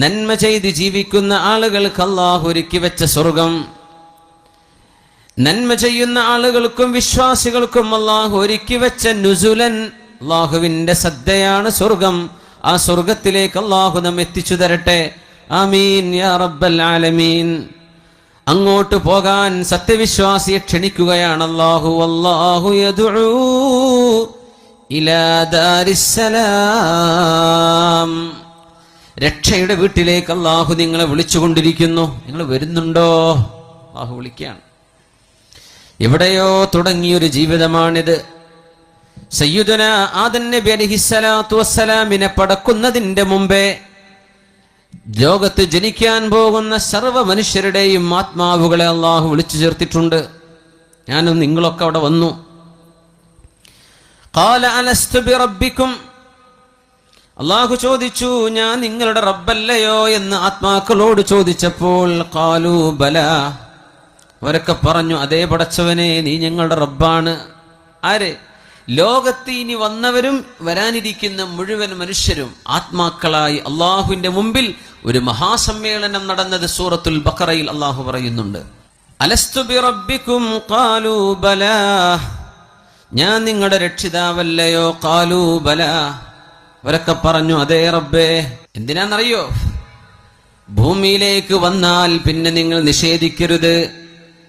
നന്മ ചെയ്ത് ജീവിക്കുന്ന ആളുകൾക്ക് അല്ലാഹു ഒരുക്കി വെച്ച സ്വർഗം, നന്മ ചെയ്യുന്ന ആളുകൾക്കും വിശ്വാസികൾക്കും അല്ലാഹു ഒരുക്കി വെച്ച നുസുലൻ, അല്ലാഹുവിന്റെ സദ്യയാണ് സ്വർഗം. ആ സ്വർഗത്തിലേക്ക് അല്ലാഹു നമ്മെ എത്തിച്ചു തരട്ടെ. ആമീൻ യാ റബ്ബൽ ആലമീൻ. അങ്ങോട്ട് പോകാൻ സത്യവിശ്വാസിയെ ക്ഷണിക്കുകയാണ് അല്ലാഹു. വല്ലാഹു യദ്ഉ ഇലാ ദാരിസ്സലാം. രക്ഷയുടെ വീട്ടിലേക്ക് അല്ലാഹു നിങ്ങളെ വിളിച്ചുകൊണ്ടിരിക്കുന്നു. നിങ്ങൾ വരുന്നുണ്ടോ? അല്ലാഹു വിളിക്കുകയാണ്. എവിടെയോ തുടങ്ങിയൊരു ജീവിതമാണിത്. സയ്യിദുന ആദം നബി അലൈഹിസ്സലാത്തു വസ്സലാമിനെ പടക്കുന്നതിന്റെ മുമ്പേ ലോകത്ത് ജനിക്കാൻ പോകുന്ന സർവ്വ മനുഷ്യരുടെയും ആത്മാവുകളെ അല്ലാഹു വിളിച്ചു ചേർത്തിട്ടുണ്ട്. ഞാനും നിങ്ങളൊക്കെ അവിടെ വന്നു. ഖാല അലസ്തു ബിറബ്ബിക്കും. അല്ലാഹു ചോദിച്ചു, ഞാൻ നിങ്ങളുടെ റബ്ബല്ലയോ എന്ന് ആത്മാക്കളോട് ചോദിച്ചപ്പോൾ ഖാലൂ ബലാ, അവരൊക്കെ പറഞ്ഞു, അതേ പടച്ചവനെ, നീ ഞങ്ങളുടെ റബ്ബാണ്. ആര്? ലോകത്ത് ഇനി വന്നവരും വരാനിരിക്കുന്ന മുഴുവൻ മനുഷ്യരും ആത്മാക്കളായി അള്ളാഹുവിന്റെ മുമ്പിൽ ഒരു മഹാസമ്മേളനം നടന്നത് സൂറത്തുൽ ബഖറയിൽ അള്ളാഹു പറയുന്നുണ്ട്. അലസ്തു ബിറബ്ബിക്കും ഖാലൂ ബലാ, ഞാൻ നിങ്ങളുടെ രക്ഷിതാവല്ലയോ? ഖാലൂ ബലാ, അവരൊക്കെ പറഞ്ഞു, അതേ റബ്ബേ. എന്തിനാണെന്നറിയോ? ഭൂമിയിലേക്ക് വന്നാൽ പിന്നെ നിങ്ങൾ നിഷേധിക്കരുത്,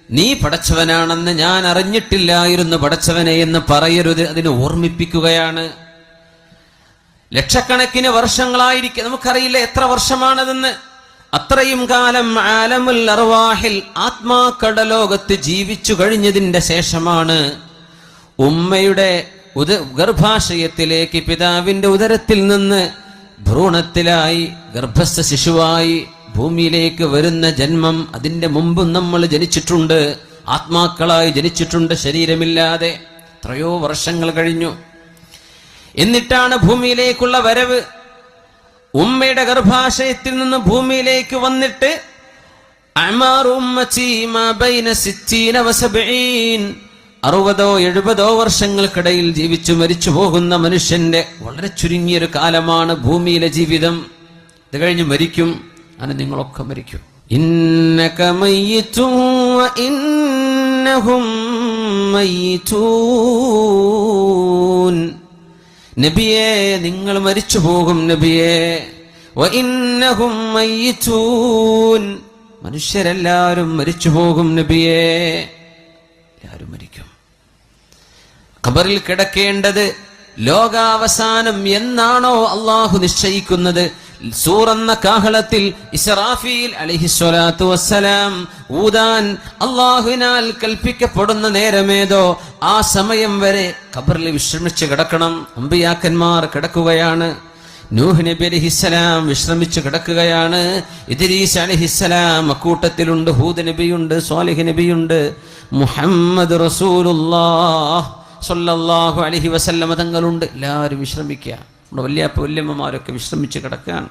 നീ പടച്ചവനാണെന്ന് ഞാൻ അറിഞ്ഞിട്ടില്ലായിരുന്നു പടച്ചവനെ എന്ന് പറയരുത്. അതിന് ഓർമ്മിപ്പിക്കുകയാണ്. ലക്ഷക്കണക്കിന് വർഷങ്ങളായിരിക്കും, നമുക്കറിയില്ല എത്ര വർഷമാണതെന്ന്. അത്രയും കാലം ആലമുൽ അർവാഹിൽ ആത്മാക്കളുടെ ലോകത്ത് ജീവിച്ചു കഴിഞ്ഞതിന്റെ ശേഷമാണ് ഉമ്മയുടെ ഗർഭാശയത്തിലേക്ക് പിതാവിന്റെ ഉദരത്തിൽ നിന്ന് ഭ്രൂണത്തിലായി ഗർഭസ്ഥ ശിശുവായി ഭൂമിയിലേക്ക് വരുന്ന ജന്മം. അതിന്റെ മുമ്പും നമ്മൾ ജനിച്ചിട്ടുണ്ട്, ആത്മാക്കളായി ജനിച്ചിട്ടുണ്ട്, ശരീരമില്ലാതെ. എത്രയോ വർഷങ്ങൾ കഴിഞ്ഞു. എന്നിട്ടാണ് ഭൂമിയിലേക്കുള്ള വരവ്. ഉമ്മയുടെ ഗർഭാശയത്തിൽ നിന്ന് ഭൂമിയിലേക്ക് വന്നിട്ട് 60-70 വർഷങ്ങൾക്കിടയിൽ ജീവിച്ചു മരിച്ചു പോകുന്ന മനുഷ്യന്റെ വളരെ ചുരുങ്ങിയൊരു കാലമാണ് ഭൂമിയിലെ ജീവിതം. ഇത് കഴിഞ്ഞ് മരിക്കും. അങ്ങനെ നിങ്ങളൊക്കെ മരിക്കും. ഇന്നക മയ്യിതുൻ വ ഇന്നഹും മയ്യിതൂൻ. നബിയേ, നിങ്ങൾ മരിച്ചു പോകും നബിയേ. വ ഇന്നഹും മയ്യിതൂൻ, മനുഷ്യരെല്ലാവരും മരിച്ചു പോകും നബിയേ. എല്ലാവരും മരിക്കും. ഖബറിൽ കിടക്കേണ്ടത് ലോകാവസാനം എന്നാണോ അള്ളാഹു നിശ്ചയിക്കുന്നത്, സൂറെന്ന കാഹളത്തിൽ ഇസ്രാഫീൽ അലൈഹിസ്സലാത്തു വസ്സലാം ഊതാൻ അള്ളാഹുവിനാൽ കൽപ്പിക്കപ്പെടുന്ന നേരമേതോ ആ സമയം വരെ ഖബറിൽ വിശ്രമിച്ച് കിടക്കണം. അമ്പിയാക്കന്മാർ കിടക്കുകയാണ്. നൂഹ് നബി അലൈഹിസ്സലാം വിശ്രമിച്ച് കിടക്കുകയാണ്. ഇദ്രീസ് അലൈഹിസ്സലാം അക്കൂട്ടത്തിലുണ്ട്. ഹൂദ് നബിയുണ്ട്, സ്വാലിഹ് നബിയുണ്ട്, മുഹമ്മദ് റസൂലുള്ളാഹ് സ്വല്ലല്ലാഹു അലൈഹി വസല്ലം തങ്ങളുണ്ട്. എല്ലാവരും വിശ്രമിക്കുക. നമ്മുടെ വല്യപ്പ വല്യമ്മമാരൊക്കെ വിശ്രമിച്ച് കിടക്കുകയാണ്.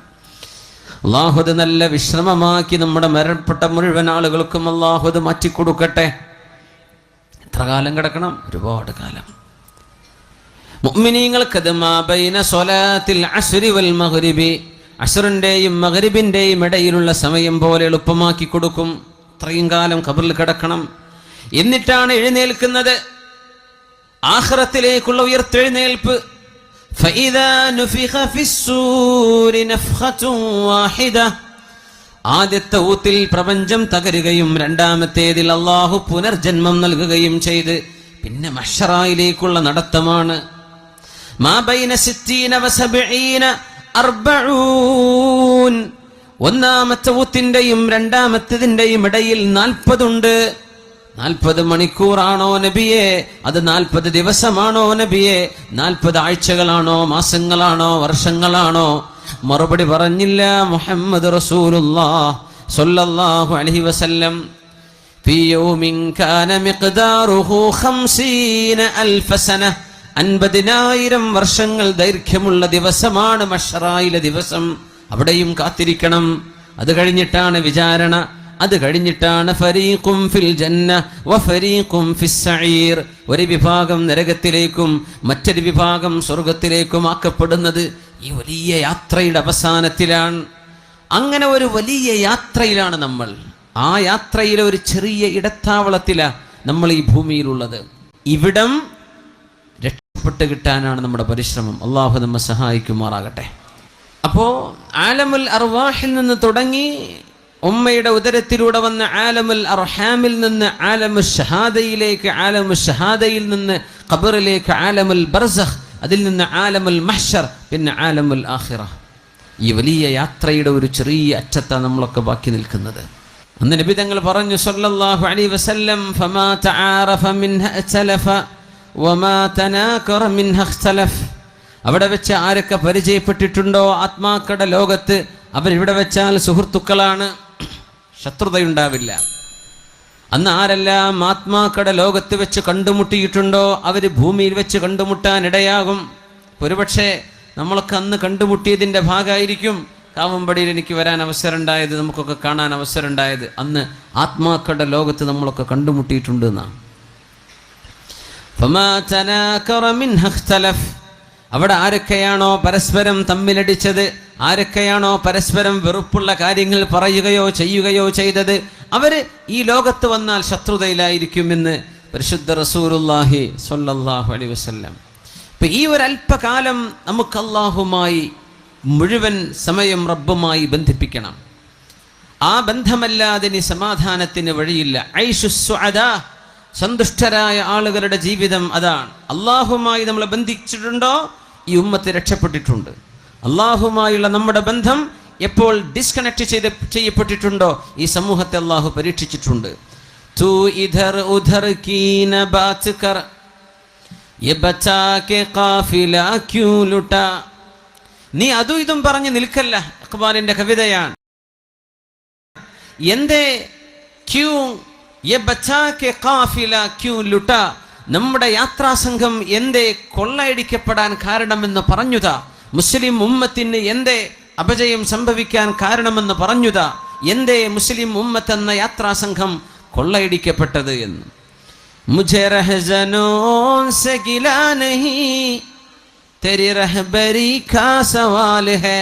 അല്ലാഹു നല്ല വിശ്രമമാക്കി നമ്മുടെ മരണപ്പെട്ട മുഴുവൻ ആളുകൾക്കും അല്ലാഹു മാറ്റിക്കൊടുക്കട്ടെ. എത്ര കാലം കിടക്കണം? ഒരുപാട് കാലം. മുഅ്മിനീങ്ങൾക്ക് മാ ബൈന സ്വലാത്തിൽ അസ്രി വൽ മഗ്രിബി, അസ്റിന്റെയും മഗ്രിബിന്റെയും ഇടയിലുള്ള സമയം പോലെ എളുപ്പമാക്കി കൊടുക്കും. അത്രയും കാലം ഖബറിൽ കിടക്കണം. എന്നിട്ടാണ് എഴുന്നേൽക്കുന്നത്. ആഖിറത്തിലേക്കുള്ള ഉയർത്തെഴുന്നേൽപ്പ്. فإذا نفخ في الصور نفخة واحدة, ആദ്യത്തെ ഊത്തിൽ പ്രപഞ്ചം തകരുകയും രണ്ടാമത്തേതിൽ അല്ലാഹു പുനർജന്മം നൽകുകയും ചെയ്ത് പിന്നെ മഹ്ശറായിലേക്കുള്ള നടത്തമാണ്. മാ ബൈന 60 വ 70 40, ഒന്നാമത്തെ ഊത്തിന്റെയും രണ്ടാമത്തേതിന്റെയും ഇടയിൽ 40 ഉണ്ട്. 40 മണിക്കൂറാണോ നബിയെ? അത് 40 ദിവസമാണോ നബിയെ? 40 ആഴ്ചകളാണോ, മാസങ്ങളാണോ, വർഷങ്ങളാണോ? മറുപടി പറഞ്ഞില്ല. മുഹമ്മദ് റസൂലുള്ളാഹ് സ്വല്ലല്ലാഹു അലൈഹി വസല്ലം ഫീ യൗമിൻ കാന മിഖ്ദാറുഹു 50,000 സന, 50,000 വർഷങ്ങൾ ദൈർഘ്യമുള്ള ദിവസമാണ് മഹ്ശറായിലെ ദിവസം. അവിടെയും കാത്തിരിക്കണം. അത് കഴിഞ്ഞിട്ടാണ് വിചാരണ. അത് കഴിഞ്ഞിട്ടാണ് ഫരീഖും ഫിൽ ജന്ന വ ഫരീഖും ഫിസ് സഈർ, ഒരു വിഭാഗം നരകത്തിലേക്കും മറ്റൊരു വിഭാഗം സ്വർഗത്തിലേക്കും ആക്കപ്പെടുന്നത്. ഈ വലിയ യാത്രയുടെ അവസാനത്തിലാണ്. അങ്ങനെ ഒരു വലിയ യാത്രയിലാണ് നമ്മൾ. ആ യാത്രയിലെ ഒരു ചെറിയ ഇടത്താവളത്തിലാണ് നമ്മൾ ഈ ഭൂമിയിലുള്ളത്. ഇവിടം രക്ഷപ്പെട്ട് കിട്ടാനാണ് നമ്മുടെ പരിശ്രമം. അള്ളാഹു നമ്മെ സഹായിക്കുമാറാകട്ടെ. അപ്പോൾ ആലമുൽ അർവാഹിൽ നിന്ന് തുടങ്ങി ഉമ്മയുടെ ഉദരത്തിലൂടെ വന്ന ആലമുൽ അർഹാമിൽ നിന്ന് ആലമു ഷഹാദയിലേക്ക്, ആലമു ഷഹാദയിൽ നിന്ന് ഖബറിലേക്ക് ആലമുൽ ബർസഖ്, അതിൽ നിന്ന് ആലമുൽ മഹ്ശർ, പിന്നെ ആലമുൽ ആഖിറ. ഈ വലിയ യാത്രയുടെ ഒരു ചെറിയ അറ്റത്താണ് നമ്മളൊക്കെ ബാക്കി നിൽക്കുന്നത്. അന്ന് നബി തങ്ങൾ പറഞ്ഞു സല്ലല്ലാഹു അലൈഹി വസല്ലം, ഫമാ തആറഫ മിൻഹ അഖ്തലഫ വമാ തനാകറ മിൻഹ ഇഖ്തലഫ. അവിടെ വെച്ച് ആരൊക്കെ പരിചയപ്പെട്ടിട്ടുണ്ടോ ആത്മാക്കളുടെ ലോകത്ത്, അവരിവിടെ വെച്ചാൽ സുഹൃത്തുക്കളാണ്, ശത്രുതയുണ്ടാവില്ല. അന്ന് ആരെല്ലാം ആത്മാക്കളുടെ ലോകത്ത് വെച്ച് കണ്ടുമുട്ടിയിട്ടുണ്ടോ അവർ ഭൂമിയിൽ വെച്ച് കണ്ടുമുട്ടാൻ ഇടയാകും. ഒരുപക്ഷെ നമ്മളൊക്കെ അന്ന് കണ്ടുമുട്ടിയതിൻ്റെ ഭാഗമായിരിക്കും കാവമ്പടിയിൽ എനിക്ക് വരാൻ അവസരം ഉണ്ടായത്, നമുക്കൊക്കെ കാണാൻ അവസരം ഉണ്ടായത്. അന്ന് ആത്മാക്കളുടെ ലോകത്ത് നമ്മളൊക്കെ കണ്ടുമുട്ടിയിട്ടുണ്ട് എന്നാണ്. അവിടെ ആരൊക്കെയാണോ പരസ്പരം തമ്മിലടിച്ചത്, ആരൊക്കെയാണോ പരസ്പരം വെറുപ്പുള്ള കാര്യങ്ങൾ പറയുകയോ ചെയ്യുകയോ ചെയ്തത്, അവര് ഈ ലോകത്ത് വന്നാൽ ശത്രുതയിലായിരിക്കുമെന്ന് പരിശുദ്ധ റസൂലുള്ളാഹി സ്വല്ലല്ലാഹു അലൈഹി വസല്ലം. ഇപ്പൊ ഈ ഒരു അല്പകാലം നമുക്ക് അല്ലാഹുമായി മുഴുവൻ സമയം റബ്ബുമായി ബന്ധിപ്പിക്കണം. ആ ബന്ധമല്ലാതെ ഇനി സമാധാനത്തിന് വഴിയില്ല. ഐഷുസ് സുഅദാ, സന്തുഷ്ടരായ ആളുകളുടെ ജീവിതം അതാണ്. അല്ലാഹുമായി നമ്മൾ ബന്ധിച്ചിട്ടുണ്ടോ ഈ ഉമ്മത്ത് രക്ഷപ്പെട്ടിട്ടുണ്ട്. അല്ലാഹുമായുള്ള നമ്മുടെ ബന്ധം എപ്പോൾ ഡിസ്കണക്ട് ചെയ്യപ്പെട്ടിട്ടുണ്ടോ ഈ സമൂഹത്തെ അല്ലാഹു പരീക്ഷിച്ചിട്ടുണ്ട്. തൂ ഇധർ ഉധർ കീ ന ബാത് കർ യെ ബച്ചാ കെ ഖാഫില ക്യൂ ലുട്ടാ. നീ അതും ഇതും പറഞ്ഞ് നിൽക്കല്ല. ഇഖ്ബാലിന്റെ കവിതയാണ്. എന്തേ ക്യൂ യെ ബച്ചാ കെ ഖാഫില ക്യൂ ലുട്ടാ. നമ്മുടെ യാത്രാസംഘം എന്തേ കൊള്ളയടിക്കപ്പെടാൻ കാരണമെന്ന് പറഞ്ഞുതാ. മുസ്ലിം ഉമ്മത്തിന് എന്തേ അപജയം സംഭവിക്കാൻ കാരണമെന്ന് പറഞ്ഞുതാ. എന്തേ മുസ്ലിം ഉമ്മത്ത് എന്ന യാത്രാസംഘം കൊള്ളയടിക്കപ്പെട്ടത് എന്ന്. മുझे रहज़नों से गिला नहीं तेरी रहबरी का सवाल है.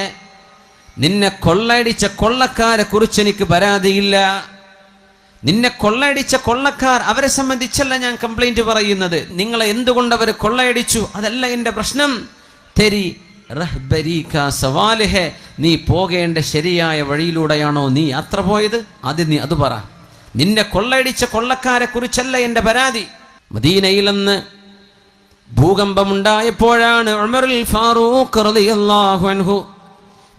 നിന്നെ കൊള്ളയടിച്ച കൊള്ളക്കാരെ കുറിച്ച് എനിക്ക് പരാതിയില്ല. നിന്നെ കൊള്ളയടിച്ച കൊള്ളക്കാർ, അവരെ സംബന്ധിച്ചല്ല ഞാൻ കംപ്ലൈന്റ് പറയുന്നത്. നിങ്ങളെ എന്തുകൊണ്ട് അവർ കൊള്ളയടിച്ചു അതല്ല എൻ്റെ പ്രശ്നം. തെരി റഹ്ബരി കാ സവാൽ ഹെ. നീ പോകേണ്ട ശരിയായ വഴിയിലൂടെയാണോ നീ യാത്ര പോയത്? ആദ്യം നീ അത് പറ. നിന്നെ കൊള്ളയടിച്ച കൊള്ളക്കാരെ കുറിച്ചല്ല എൻ്റെ പരാതി. മദീനയിലെന്ന് ഭൂകമ്പമുണ്ടായപ്പോഴാണ് ഉമറുൽ ഫാറൂഖ് റളിയല്ലാഹു അൻഹു,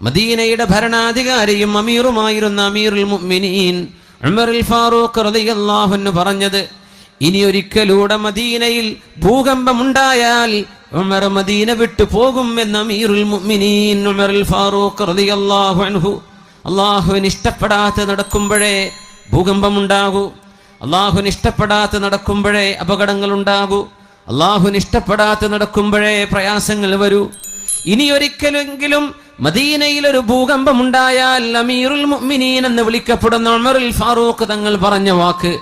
മദീനയുടെ ഭരണാധികാരിയും അമീറുമായിരുന്ന അമീറുൽ മുഅ്മിനീൻ ഉമറുൽ ഫാറൂഖ് റളിയല്ലാഹു അൻഹു പറഞ്ഞത്, ഇനി ഒരിക്കലൂടെ മദീനയിൽ ഭൂകമ്പമുണ്ടായാൽ ഉമർ മദീന വിട്ടു പോകുമെന്ന് അമീറുൽ മുഅ്മിനീൻ ഉമറുൽ ഫാറൂഖ് റളിയല്ലാഹു അൻഹു. അല്ലാഹുവിന് ഇഷ്ടപ്പെടാതെ നടക്കുമ്പോഴേ ഭൂകമ്പമുണ്ടാകൂ. അല്ലാഹുവിന് ഇഷ്ടപ്പെടാതെ നടക്കുമ്പോഴേ അപകടങ്ങൾ ഉണ്ടാകൂ. അല്ലാഹുവിന് ഇഷ്ടപ്പെടാതെ നടക്കുമ്പോഴേ പ്രയാസങ്ങൾ വരൂ. ഇനി ഒരിക്കലെങ്കിലും മദീനയിൽ ഒരു ഭൂകമ്പമുണ്ടായാൽ അമീറുൽ മുഅ്മിനീൻ എന്ന് വിളിക്കപ്പെടുന്ന ഉമറുൽ ഫാറൂഖ് തങ്ങൾ പറഞ്ഞ വാക്ക്,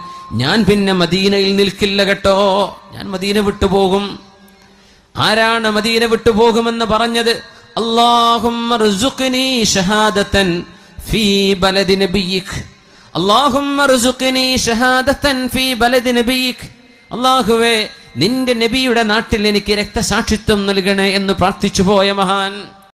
ഞാൻ പിന്നെ മദീനയിൽ നിൽക്കില്ല കേട്ടോ, ഞാൻ മദീന വിട്ടുപോകും. ആരാണ് മദീന വിട്ടുപോകുമെന്ന് പറഞ്ഞത്? അല്ലാഹുമ്മ ർസുഖ്നി ഷഹാദതൻ ഫീ ബലദി നബിയിക്. അല്ലാഹുമ്മ ർസുഖ്നി ഷഹാദതൻ ഫീ ബലദി നബിയിക്. അല്ലാഹുവേ, നിന്റെ നബിയുടെ നാട്ടിൽ എനിക്ക് രക്തസാക്ഷിത്വം നൽകണേ എന്ന് പ്രാർത്ഥിച്ചു പോയ മഹാൻ.